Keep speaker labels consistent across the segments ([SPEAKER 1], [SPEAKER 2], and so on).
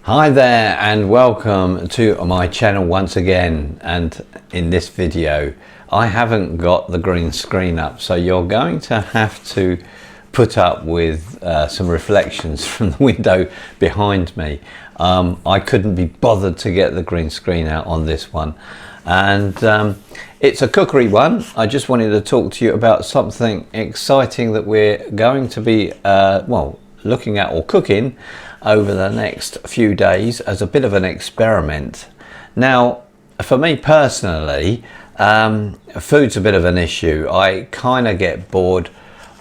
[SPEAKER 1] Hi there and welcome to my channel once again, and in this video I haven't got the green screen up, so you're going to have to put up with some reflections from the window behind me. I couldn't be bothered to get the green screen out on this one, and it's a cookery one. I just wanted to talk to you about something exciting that we're going to be looking at or cooking over the next few days as a bit of an experiment. Now, for me personally, food's a bit of an issue. I kind of get bored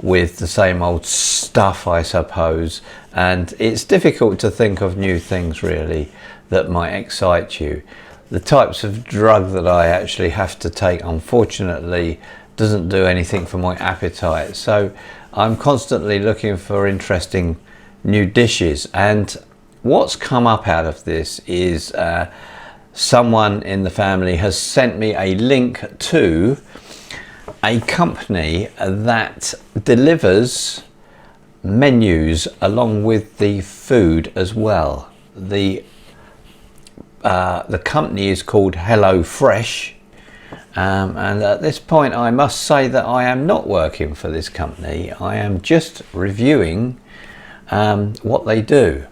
[SPEAKER 1] with the same old stuff, I suppose, and it's difficult to think of new things really that might excite you. The types of drug that I actually have to take, unfortunately, doesn't do anything for my appetite, so I'm constantly looking for interesting new dishes. And what's come up out of this is someone in the family has sent me a link to a company that delivers menus along with the food as well. The company is called HelloFresh, and at this point I must say that I am not working for this company. I am just reviewing what they do,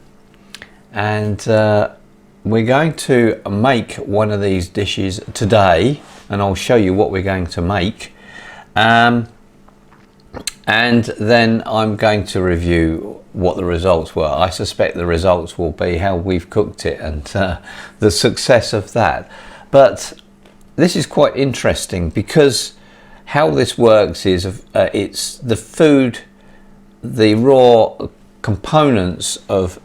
[SPEAKER 1] and we're going to make one of these dishes today, and I'll show you what we're going to make, and then I'm going to review what the results were. I suspect the results will be how we've cooked it and the success of that. But this is quite interesting because how this works is it's the food, the raw components of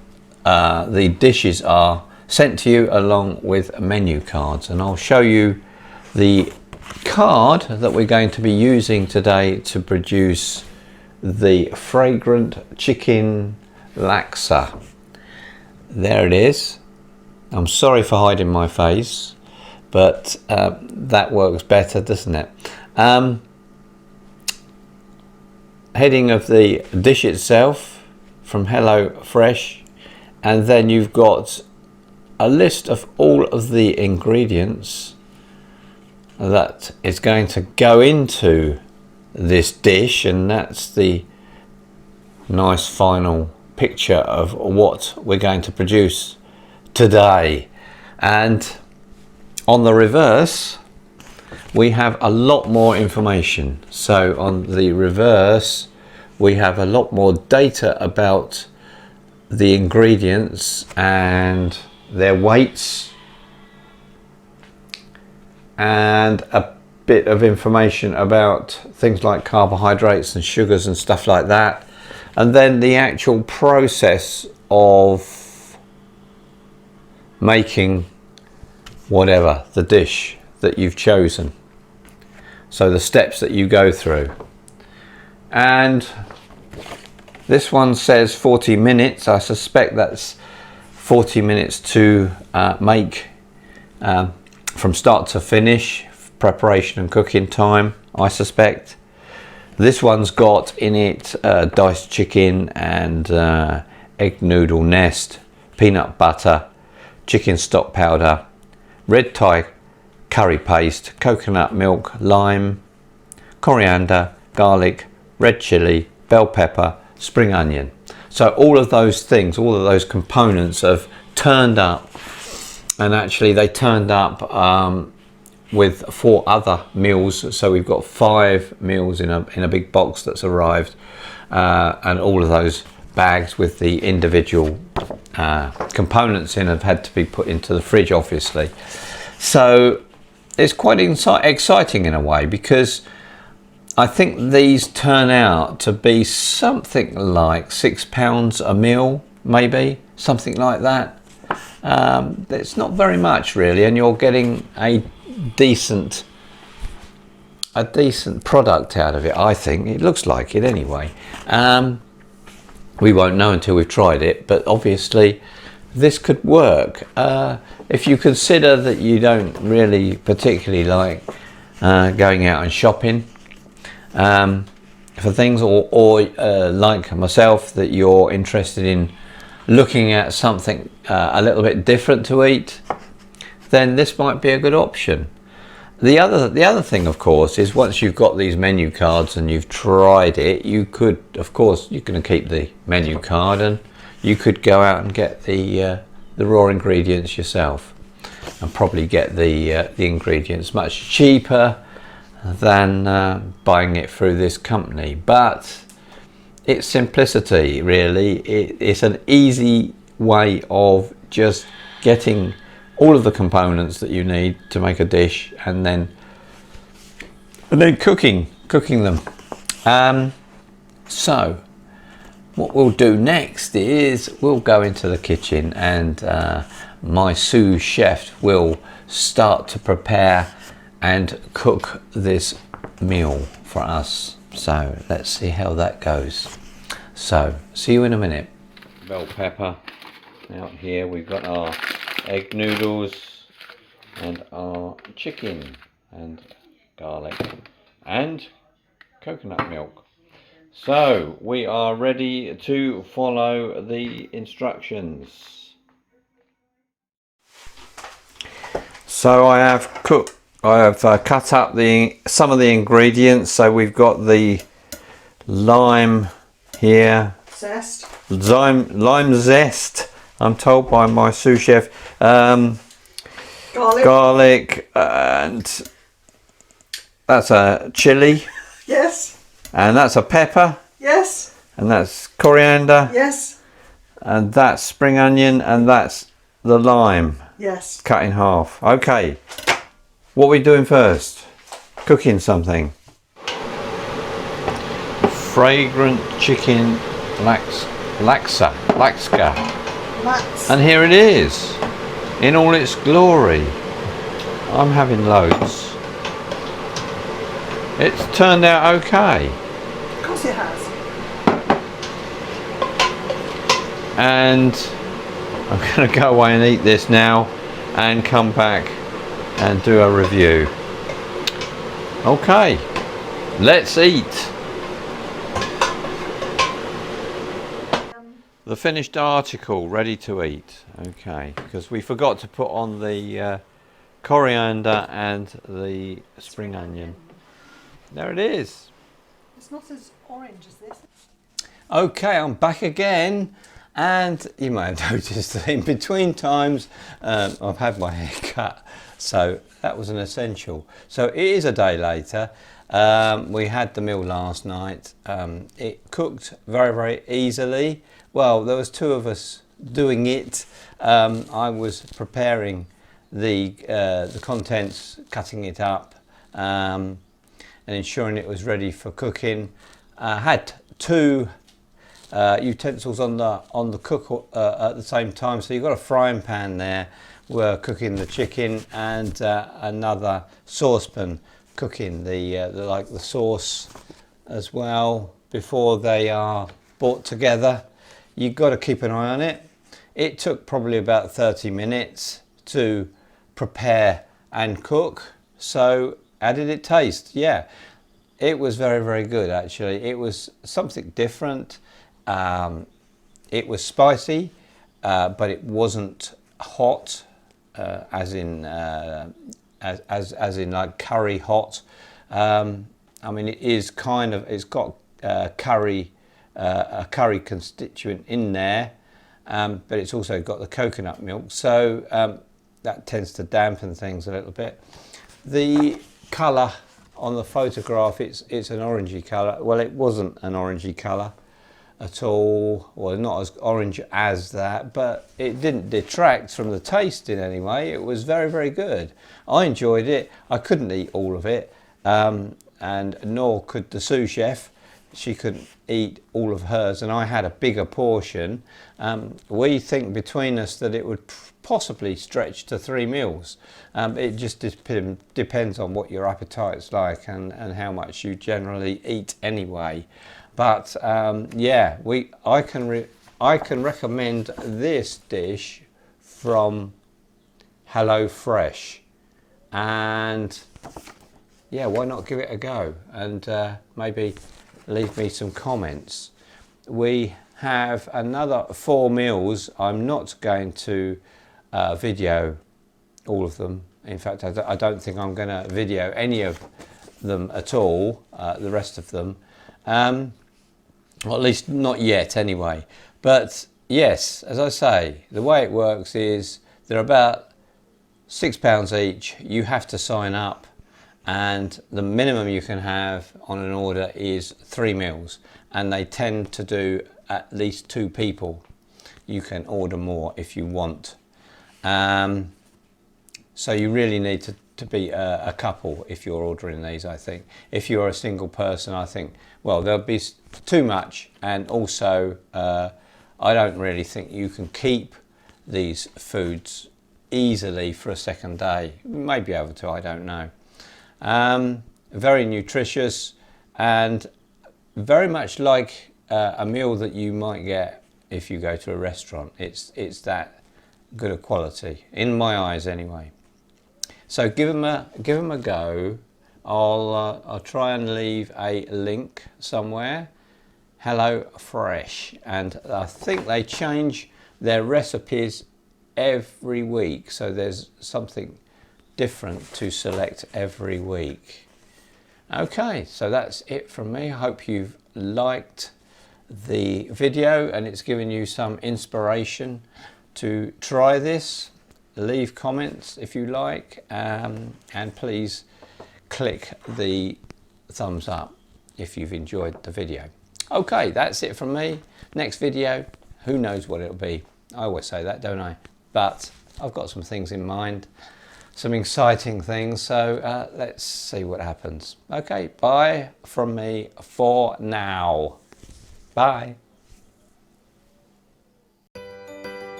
[SPEAKER 1] the dishes are sent to you along with menu cards, and I'll show you the card that we're going to be using today to produce the fragrant chicken laksa. There it is. I'm sorry for hiding my face, but that works better, doesn't it? Heading of the dish itself from HelloFresh, and then you've got a list of all of the ingredients that is going to go into this dish, and that's the nice final picture of what we're going to produce today. And on the reverse we have a lot more information. So on the reverse we have a lot more data about the ingredients and their weights, and a bit of information about things like carbohydrates and sugars and stuff like that, and then the actual process of making whatever the dish that you've chosen, so the steps that you go through. And this one says 40 minutes. I suspect that's 40 minutes to make from start to finish, preparation and cooking time, I suspect. This one's got in it diced chicken and egg noodle nest, peanut butter, chicken stock powder, red Thai curry paste, coconut milk, lime, coriander, garlic, red chili, bell pepper, spring onion. So all of those things, all of those components have turned up, and actually they turned up with 4 other meals. So we've got 5 meals in a big box that's arrived, and all of those bags with the individual components in have had to be put into the fridge, obviously. So it's quite exciting in a way, because I think these turn out to be something like £6 a meal, maybe something like that. It's not very much really, and you're getting a decent product out of it. I think it looks like it anyway. We won't know until we've tried it, but obviously this could work. If you consider that you don't really particularly like going out and shopping for things, or like myself, that you're interested in looking at something a little bit different to eat, then this might be a good option. The other thing, of course, is once you've got these menu cards and you've tried it, you could, of course, you're going to keep the menu card and you could go out and get the raw ingredients yourself, and probably get the ingredients much cheaper than buying it through this company. But it's simplicity, really. It's an easy way of just getting all of the components that you need to make a dish, and then cooking them. So what we'll do next is we'll go into the kitchen, and my sous chef will start to prepare and cook this meal for us. So let's see how that goes. So see you in a minute. Bell pepper out here. We've got our egg noodles and our chicken and garlic and coconut milk. So we are ready to follow the instructions. So I have cut up some of the ingredients. So we've got the lime here, lime zest, I'm told by my sous chef, garlic, and that's a chili.
[SPEAKER 2] Yes.
[SPEAKER 1] And that's a pepper.
[SPEAKER 2] Yes.
[SPEAKER 1] And that's coriander.
[SPEAKER 2] Yes.
[SPEAKER 1] And that's spring onion, and that's the lime.
[SPEAKER 2] Yes.
[SPEAKER 1] Cut in half. Okay. What are we doing first? Cooking something. Fragrant chicken laksa. And here it is, in all its glory. I'm having loads. It's turned out okay.
[SPEAKER 2] Of course it has.
[SPEAKER 1] And I'm going to go away and eat this now and come back and do a review. Okay, let's eat. The finished article, ready to eat. Okay, because we forgot to put on the coriander and the spring onion. There it is.
[SPEAKER 2] It's not as orange as this.
[SPEAKER 1] Okay, I'm back again, and you may have noticed that in between times I've had my hair cut, so that was an essential. So it is a day later. We had the meal last night. It cooked very, very easily. Well, there was two of us doing it. I was preparing the contents, cutting it up, and ensuring it was ready for cooking. I had two utensils on the cook at the same time. So you've got a frying pan there. We're cooking the chicken, and another saucepan cooking the sauce as well before they are brought together. You've got to keep an eye on it. It took probably about 30 minutes to prepare and cook. So how did it taste? Yeah, it was very, very good actually. It was something different. It was spicy, but it wasn't hot, as in like curry hot. I mean, it is kind of, it's got curry. A curry constituent in there, but it's also got the coconut milk, so that tends to dampen things a little bit. The colour on the photograph, it's an orangey colour. Well, it wasn't an orangey colour at all, well, not as orange as that, but it didn't detract from the taste in any way. It was very, very good. I enjoyed it. I couldn't eat all of it, and nor could the sous chef. She couldn't eat all of hers, and I had a bigger portion. We think between us that it would possibly stretch to 3 meals. It just depends on what your appetite's like and how much you generally eat anyway. But yeah, I can recommend this dish from HelloFresh, and yeah, why not give it a go and maybe leave me some comments. We have another 4 meals. I'm not going to video all of them. In fact, I don't think I'm going to video any of them at all, the rest of them. Well, at least not yet anyway. But yes, as I say, the way it works is they're about £6 each. You have to sign up, and the minimum you can have on an order is 3 meals, and they tend to do at least 2 people. You can order more if you want. So you really need to be a couple if you're ordering these, I think. If you're a single person, I think, well, there'll be too much, and also I don't really think you can keep these foods easily for a second day. You may be able to, I don't know. Very nutritious and very much like a meal that you might get if you go to a restaurant. It's that good a quality, in my eyes anyway. So give them a go. I'll try and leave a link somewhere. HelloFresh, and I think they change their recipes every week, so there's something different to select every week. Okay, so that's it from me. I hope you've liked the video and it's given you some inspiration to try this. Leave comments if you like, and please click the thumbs up if you've enjoyed the video. Okay, that's it from me. Next video, who knows what it'll be. I always say that, don't I? But I've got some things in mind, some exciting things, so let's see what happens. Okay, bye from me for now. Bye.